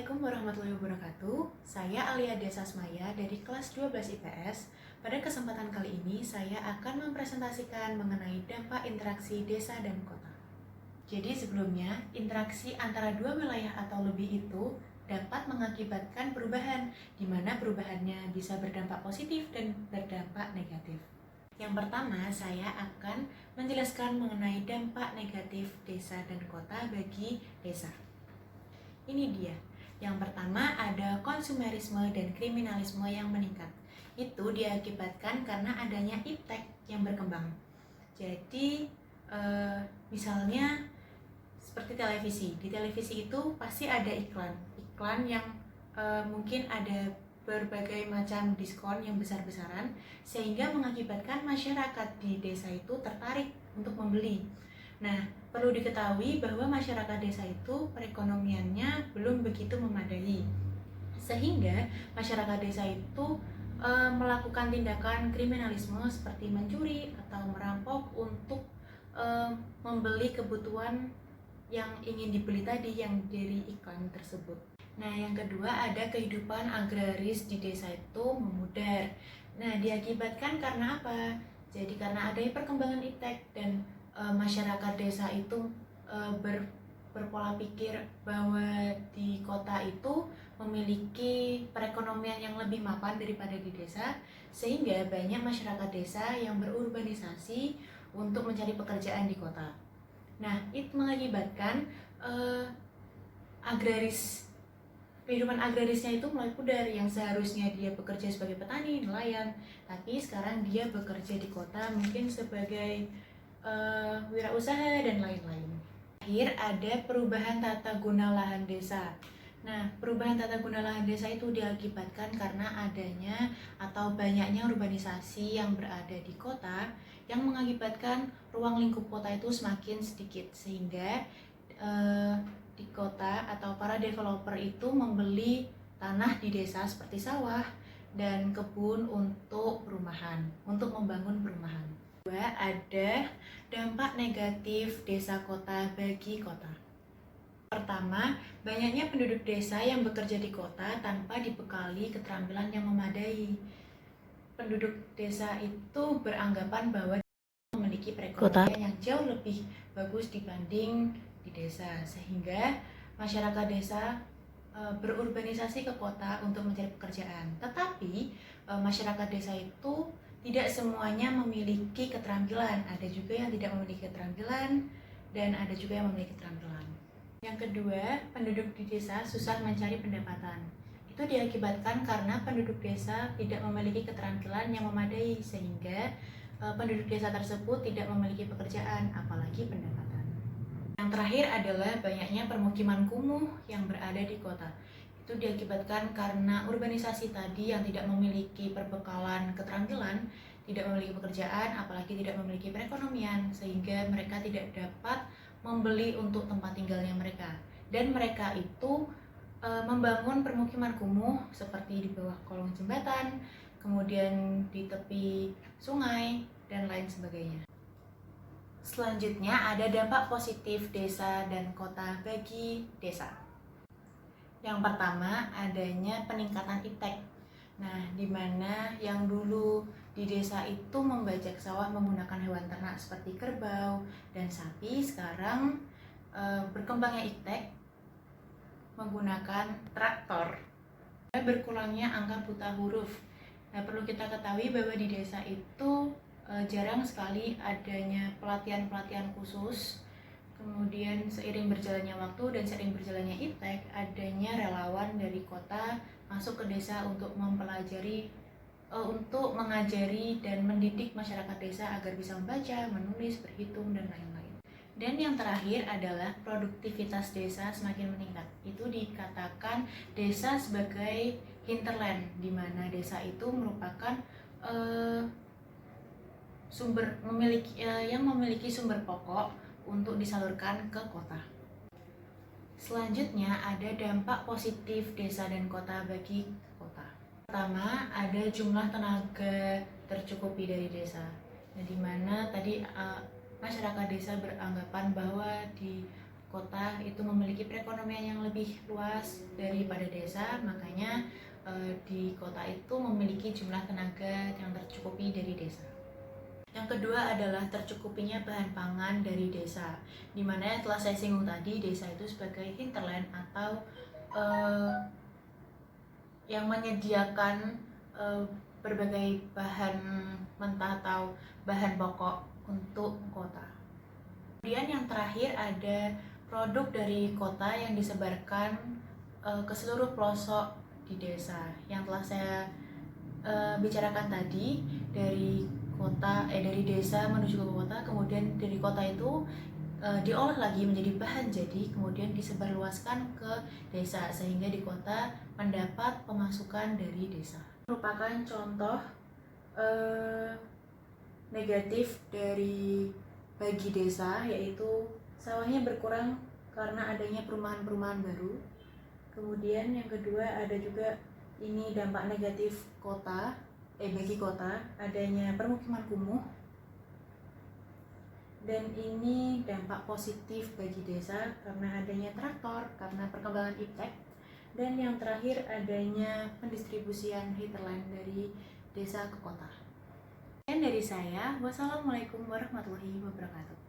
Assalamualaikum warahmatullahi wabarakatuh. Saya Alia Desasmaya dari kelas 12 IPS. Pada kesempatan kali ini saya akan mempresentasikan mengenai dampak interaksi desa dan kota. Jadi sebelumnya, interaksi antara dua wilayah atau lebih itu dapat mengakibatkan perubahan, di mana perubahannya bisa berdampak positif dan berdampak negatif. Yang pertama, saya akan menjelaskan mengenai dampak negatif desa dan kota bagi desa. Ini dia. Yang pertama ada konsumerisme dan kriminalisme yang meningkat. Itu diakibatkan karena adanya iptek yang berkembang. Jadi misalnya seperti televisi. Di televisi itu pasti ada iklan yang mungkin ada berbagai macam diskon yang besar-besaran, sehingga mengakibatkan masyarakat di desa itu tertarik untuk membeli. Nah, perlu diketahui bahwa masyarakat desa itu perekonomiannya belum begitu memadai, sehingga masyarakat desa itu melakukan tindakan kriminalisme seperti mencuri atau merampok untuk membeli kebutuhan yang ingin dibeli tadi yang dari iklan tersebut. Nah, yang kedua ada kehidupan agraris di desa itu memudar. Nah, diakibatkan karena apa? Jadi karena adanya perkembangan iptek dan masyarakat desa itu berpola pikir bahwa di kota itu memiliki perekonomian yang lebih mapan daripada di desa, sehingga banyak masyarakat desa yang berurbanisasi untuk mencari pekerjaan di kota. Nah, itu mengakibatkan kehidupan agrarisnya itu mulai pudar. Yang seharusnya dia bekerja sebagai petani, nelayan, tapi sekarang dia bekerja di kota mungkin sebagai wirausaha dan lain-lain. Akhir ada perubahan tata guna lahan desa. Nah, perubahan tata guna lahan desa itu diakibatkan karena adanya atau banyaknya urbanisasi yang berada di kota yang mengakibatkan ruang lingkup kota itu semakin sedikit, sehingga di kota atau para developer itu membeli tanah di desa seperti sawah dan kebun untuk perumahan, untuk membangun perumahan. Kedua, ada dampak negatif desa kota bagi kota. Pertama, banyaknya penduduk desa yang bekerja di kota tanpa dibekali keterampilan yang memadai. Penduduk desa itu beranggapan bahwa memiliki perekonomian yang jauh lebih bagus dibanding di desa, sehingga masyarakat desa berurbanisasi ke kota untuk mencari pekerjaan. Tetapi masyarakat desa itu tidak semuanya memiliki keterampilan. Ada juga yang tidak memiliki keterampilan dan ada juga yang memiliki keterampilan. Yang kedua, penduduk di desa susah mencari pendapatan. Itu diakibatkan karena penduduk desa tidak memiliki keterampilan yang memadai, sehingga penduduk desa tersebut tidak memiliki pekerjaan, apalagi pendapatan. Yang terakhir adalah banyaknya permukiman kumuh yang berada di kota. Itu diakibatkan karena urbanisasi tadi yang tidak memiliki perbekalan keterampilan, tidak memiliki pekerjaan, apalagi tidak memiliki perekonomian, sehingga mereka tidak dapat membeli untuk tempat tinggalnya mereka. Dan mereka itu membangun permukiman kumuh seperti di bawah kolong jembatan, kemudian di tepi sungai, dan lain sebagainya. Selanjutnya ada dampak positif desa dan kota bagi desa. Yang pertama adanya peningkatan iptek. Nah, di mana yang dulu di desa itu membajak sawah menggunakan hewan ternak seperti kerbau dan sapi, sekarang berkembangnya iptek menggunakan traktor. Berkurangnya angka buta huruf. Nah, perlu kita ketahui bahwa di desa itu jarang sekali adanya pelatihan-pelatihan khusus. Kemudian seiring berjalannya waktu dan seiring berjalannya iptek, adanya relawan dari kota masuk ke desa untuk mempelajari, untuk mengajari dan mendidik masyarakat desa agar bisa membaca, menulis, berhitung, dan lain-lain. Dan yang terakhir adalah produktivitas desa semakin meningkat. Itu dikatakan desa sebagai hinterland, di mana desa itu merupakan yang memiliki sumber pokok untuk disalurkan ke kota. Selanjutnya ada dampak positif desa dan kota bagi kota. Pertama, ada jumlah tenaga tercukupi dari desa. Nah, di mana tadi masyarakat desa beranggapan bahwa di kota itu memiliki perekonomian yang lebih luas daripada desa, makanya di kota itu memiliki jumlah tenaga yang tercukupi dari desa. Yang kedua adalah tercukupinya bahan pangan dari desa, dimana telah saya singgung tadi, desa itu sebagai hinterland atau yang menyediakan berbagai bahan mentah atau bahan pokok untuk kota. Kemudian yang terakhir ada produk dari kota yang disebarkan ke seluruh pelosok di desa, yang telah saya bicarakan tadi, dari desa menuju ke kota, kemudian dari kota itu diolah lagi menjadi bahan jadi, kemudian disebarluaskan ke desa, sehingga di kota mendapat pemasukan dari desa. Merupakan contoh negatif dari bagi desa, yaitu sawahnya berkurang karena adanya perumahan-perumahan baru. Kemudian yang kedua ada juga ini dampak negatif bagi kota, adanya permukiman kumuh. Dan ini dampak positif bagi desa karena adanya traktor, karena perkembangan iptek. Dan yang terakhir adanya pendistribusian hinterland dari desa ke kota. Dan dari saya, wassalamualaikum warahmatullahi wabarakatuh.